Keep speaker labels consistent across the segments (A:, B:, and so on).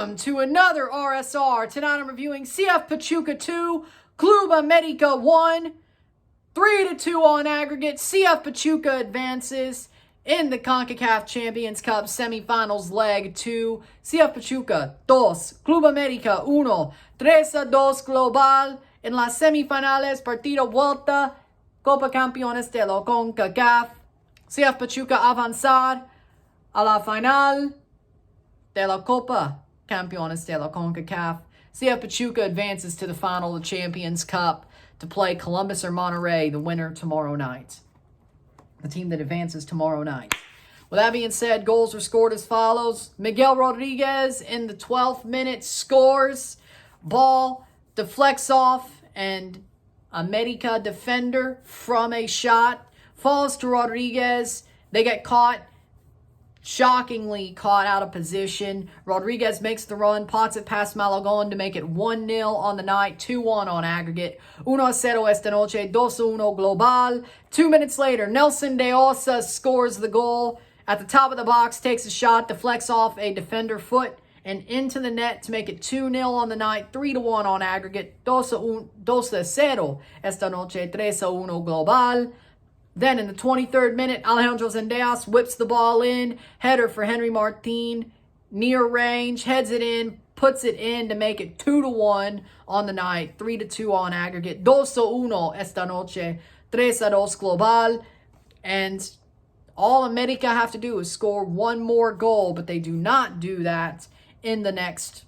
A: Welcome to another RSR. Tonight I'm reviewing CF Pachuca 2, Club America 1, 3-2 on aggregate. CF Pachuca advances in the CONCACAF Champions Cup Semifinals Leg 2. CF Pachuca 2, Club America 1, 3-2 global. En las semifinales, partido vuelta, Concachampions de la CONCACAF. CF Pachuca avanzar a la final de la Copa Campeones de la CONCACAF. CF Pachuca advances to the final of the Champions Cup to play Columbus or Monterrey, the winner tomorrow night. The team that advances tomorrow night. With that being said, goals were scored as follows. Miguel Rodriguez in the 12th minute scores. Ball deflects off, and América defender from a shot falls to Rodriguez. They get caught. Shockingly caught out of position. Rodriguez makes the run, pots it past Malagon to make it 1-0 on the night, 2-1 on aggregate. 1-0 esta noche, 2-1 global. 2 minutes later, Nelson de Osa scores the goal. At the top of the box, takes a shot, deflects off a defender foot and into the net to make it 2-0 on the night, 3-1 on aggregate. 2-0 esta noche, 3-1 global. Then in the 23rd minute, Alejandro Zendejas whips the ball in. Header for Henry Martin. Near range. Heads it in. Puts it in to make it 2-1 on the night. 3-2 on aggregate. 2-1 esta noche. 3-2 global. And all América have to do is score one more goal. But they do not do that in the next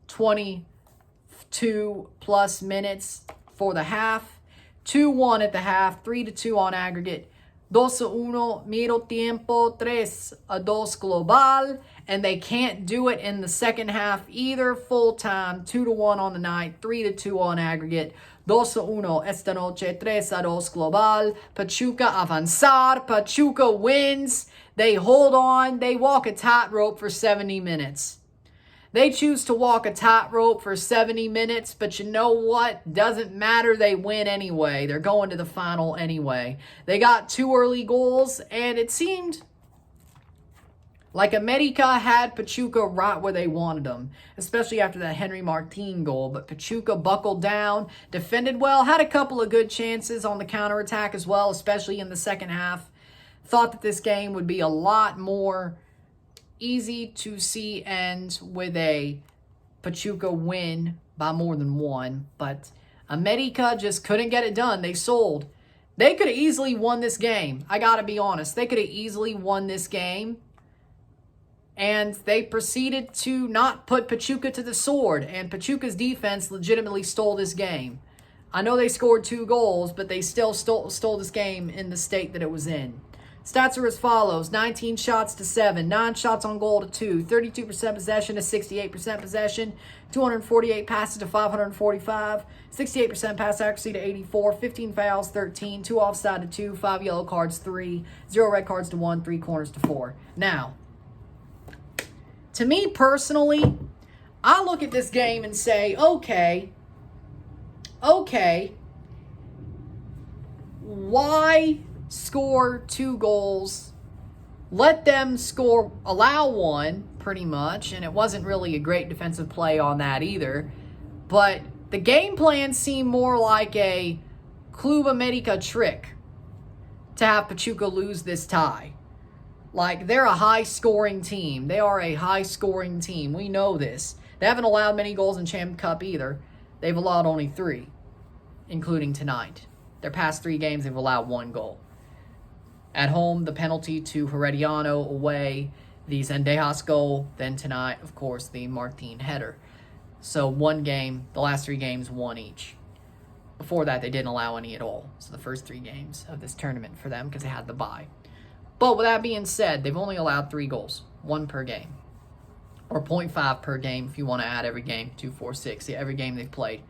A: 22 plus minutes for the half. 2-1 at the half, 3-2 on aggregate. 2-1 medio tiempo, 3-2 global. And they can't do it in the second half either. Full time, 2-1 on the night, 3-2 on aggregate. 2-1 esta noche, 3-2 global. Pachuca avanzar. Pachuca wins. They hold on. They walk a tightrope for 70 minutes. They choose to walk a tightrope for 70 minutes, but you know what? Doesn't matter. They win anyway. They're going to the final anyway. They got 2 early goals, and it seemed like América had Pachuca right where they wanted them, especially after that Henry Martin goal. But Pachuca buckled down, defended well, had a couple of good chances on the counterattack as well, especially in the second half. Thought that this game would be a lot more easy to see end with a Pachuca win by more than 1. But América just couldn't get it done. They sold. They could have easily won this game. I got to be honest. They could have easily won this game. And they proceeded to not put Pachuca to the sword. And Pachuca's defense legitimately stole this game. I know they scored 2 goals, but they still stole this game in the state that it was in. Stats are as follows. 19 shots to 7. 9 shots on goal to 2. 32% possession to 68% possession. 248 passes to 545. 68% pass accuracy to 84. 15 fouls, 13. 2 offside to 2. 5 yellow cards, 3. 0 red cards to 1. 3 corners to 4. Now, to me personally, I look at this game and say, okay, why score 2 goals, let them allow 1 pretty much, and it wasn't really a great defensive play on that either, but the game plan seemed more like a Club America trick to have Pachuca lose this tie. Like, they're a high-scoring team. They are a high-scoring team. We know this. They haven't allowed many goals in Champions Cup either. They've allowed only 3, including tonight. Their past 3 games, they've allowed 1 goal. At home, the penalty to Herediano. Away, the Zendejas goal. Then tonight, of course, the Martin header. So 1 game, the last 3 games, 1 each. Before that, they didn't allow any at all. So the first 3 games of this tournament for them because they had the bye. But with that being said, they've only allowed 3 goals. 1 per game. Or 0.5 per game if you want to add every game. 2, 4, 6. Yeah, every game they've played.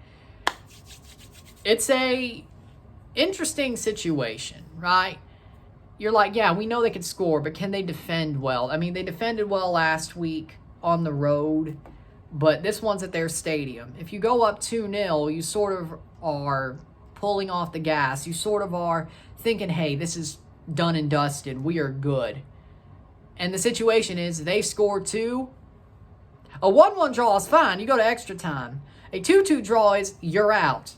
A: It's a interesting situation, right? You're like, yeah, we know they can score, but can they defend well? I mean, they defended well last week on the road, but this one's at their stadium. If you go up 2-0, you sort of are pulling off the gas. You sort of are thinking, hey, this is done and dusted. We are good. And the situation is they score 2. A 1-1 draw is fine. You go to extra time. A 2-2 draw is you're out.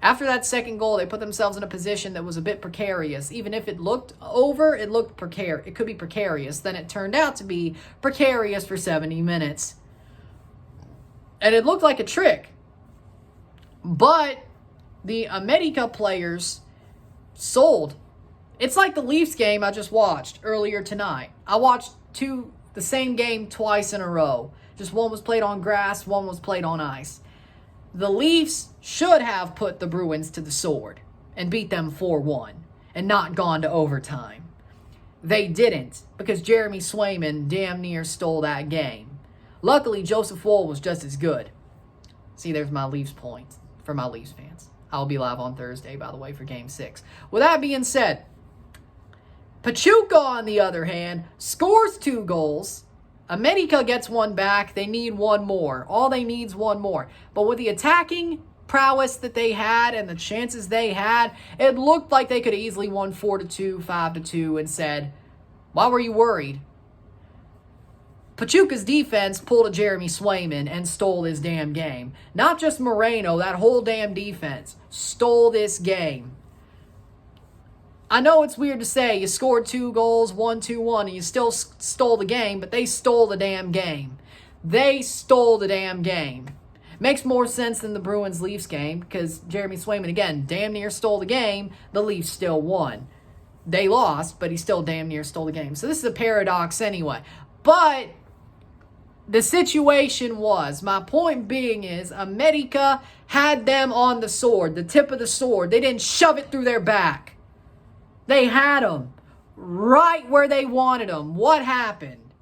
A: After that second goal, they put themselves in a position that was a bit precarious. Even if it looked over, it looked precarious. It could be precarious. Then it turned out to be precarious for 70 minutes. And it looked like a trick. But the América players sold. It's like the Leafs game I just watched earlier tonight. I watched the same game twice in a row. Just one was played on grass, one was played on ice. The Leafs should have put the Bruins to the sword and beat them 4-1 and not gone to overtime. They didn't because Jeremy Swayman damn near stole that game. Luckily, Joseph Woll was just as good. See, there's my Leafs point for my Leafs fans. I'll be live on Thursday, by the way, for Game 6. With that being said, Pachuca, on the other hand, scores 2 goals. América gets one back. They need one more. All they need is one more. But with the attacking prowess that they had and the chances they had, it looked like they could have easily won 4-2, 5-2, and said, why were you worried? Pachuca's defense pulled a Jeremy Swayman and stole this damn game. Not just Moreno, that whole damn defense stole this game. I know it's weird to say you scored 2 goals, 1-2-1, and you still stole the game, but they stole the damn game. They stole the damn game. Makes more sense than the Bruins-Leafs game because Jeremy Swayman, again, damn near stole the game. The Leafs still won. They lost, but he still damn near stole the game. So this is a paradox anyway. But the situation was, my point being is, América had them on the sword, the tip of the sword. They didn't shove it through their back. They had them right where they wanted them. What happened?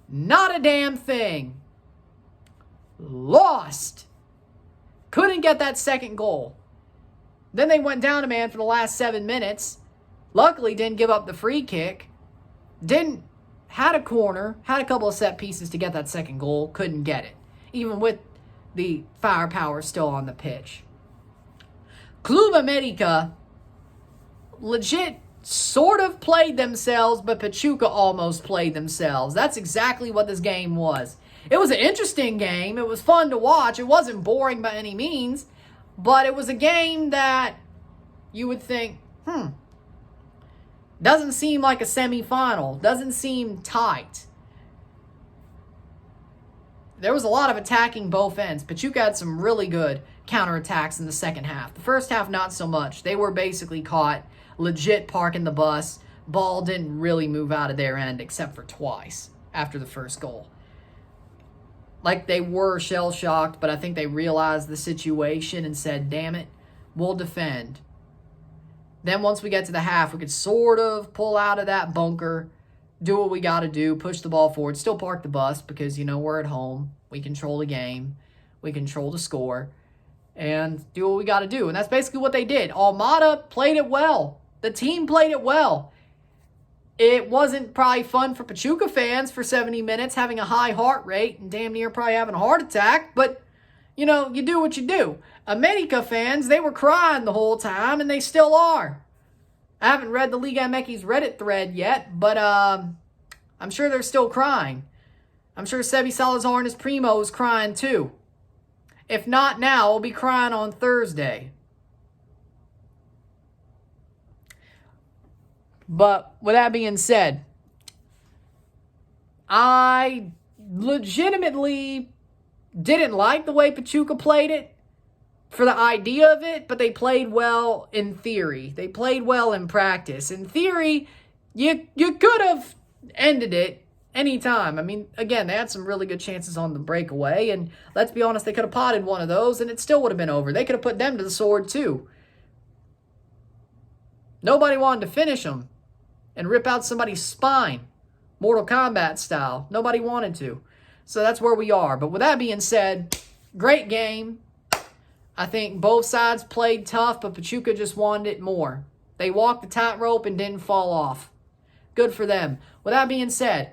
A: Not a damn thing. Lost. Couldn't get that second goal. Then they went down a man for the last 7 minutes. Luckily, didn't give up the free kick. Had a corner, had a couple of set pieces to get that second goal. Couldn't get it. Even with the firepower still on the pitch. Club América legit sort of played themselves, but Pachuca almost played themselves. That's exactly what this game was. It was an interesting game. It was fun to watch. It wasn't boring by any means, but it was a game that you would think, doesn't seem like a semifinal. Doesn't seem tight. There was a lot of attacking both ends. Pachuca had some really good counterattacks in the second half. The first half, not so much. They were basically caught legit parking the bus. Ball didn't really move out of their end except for twice after the first goal. Like they were shell-shocked, but I think they realized the situation and said, damn it, we'll defend. Then once we get to the half, we could sort of pull out of that bunker, do what we got to do, push the ball forward, still park the bus because, we're at home. We control the game. We control the score. And do what we got to do. And that's basically what they did. Almada played it well. The team played it well. It wasn't probably fun for Pachuca fans for 70 minutes, having a high heart rate and damn near probably having a heart attack. But, you do what you do. América fans, they were crying the whole time, and they still are. I haven't read the Liga MX Reddit thread yet, but I'm sure they're still crying. I'm sure Sebi Salazar and his primo is crying too. If not now, we'll be crying on Thursday. But with that being said, I legitimately didn't like the way Pachuca played it for the idea of it, but they played well in theory. They played well in practice. In theory, you could have ended it anytime. I mean, again, they had some really good chances on the breakaway, and let's be honest, they could have potted one of those, and it still would have been over. They could have put them to the sword, too. Nobody wanted to finish them and rip out somebody's spine, Mortal Kombat style. Nobody wanted to. So that's where we are. But with that being said, great game. I think both sides played tough, but Pachuca just wanted it more. They walked the tightrope and didn't fall off. Good for them. With that being said,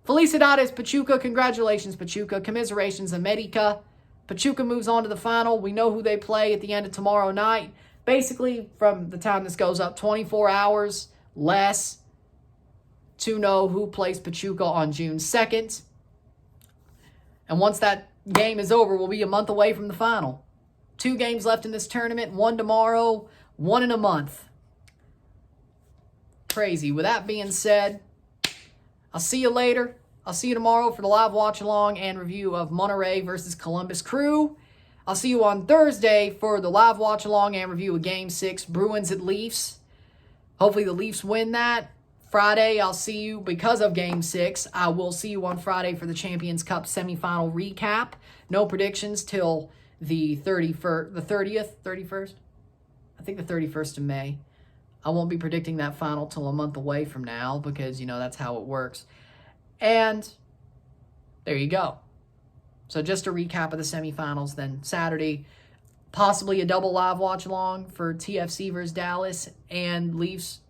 A: Felicidades, Pachuca. Congratulations, Pachuca. Commiserations, América. Pachuca moves on to the final. We know who they play at the end of tomorrow night. Basically, from the time this goes up, 24 hours less to know who plays Pachuca on June 2nd. And once that game is over, we'll be a month away from the final. 2 games left in this tournament, 1 tomorrow, 1 in a month. Crazy. With that being said, I'll see you later. I'll see you tomorrow for the live watch-along and review of Monterrey versus Columbus Crew. I'll see you on Thursday for the live watch-along and review of Game 6, Bruins at Leafs. Hopefully the Leafs win that. Friday, I'll see you because of Game 6. I will see you on Friday for the Champions Cup semifinal recap. No predictions till the 31st? I think the 31st of May. I won't be predicting that final till a month away from now because, that's how it works. And there you go. So just a recap of the semifinals. Then Saturday, possibly a double live watch-along for TFC versus Dallas and Leafs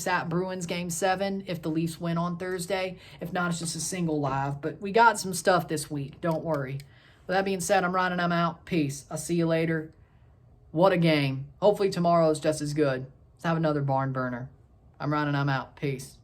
A: at Bruins Game 7 if the Leafs win on Thursday. If not, it's just a single live. But we got some stuff this week. Don't worry. With that being said, I'm Ryan and I'm out. Peace. I'll see you later. What a game. Hopefully tomorrow is just as good. Let's have another barn burner. I'm Ryan and I'm out. Peace.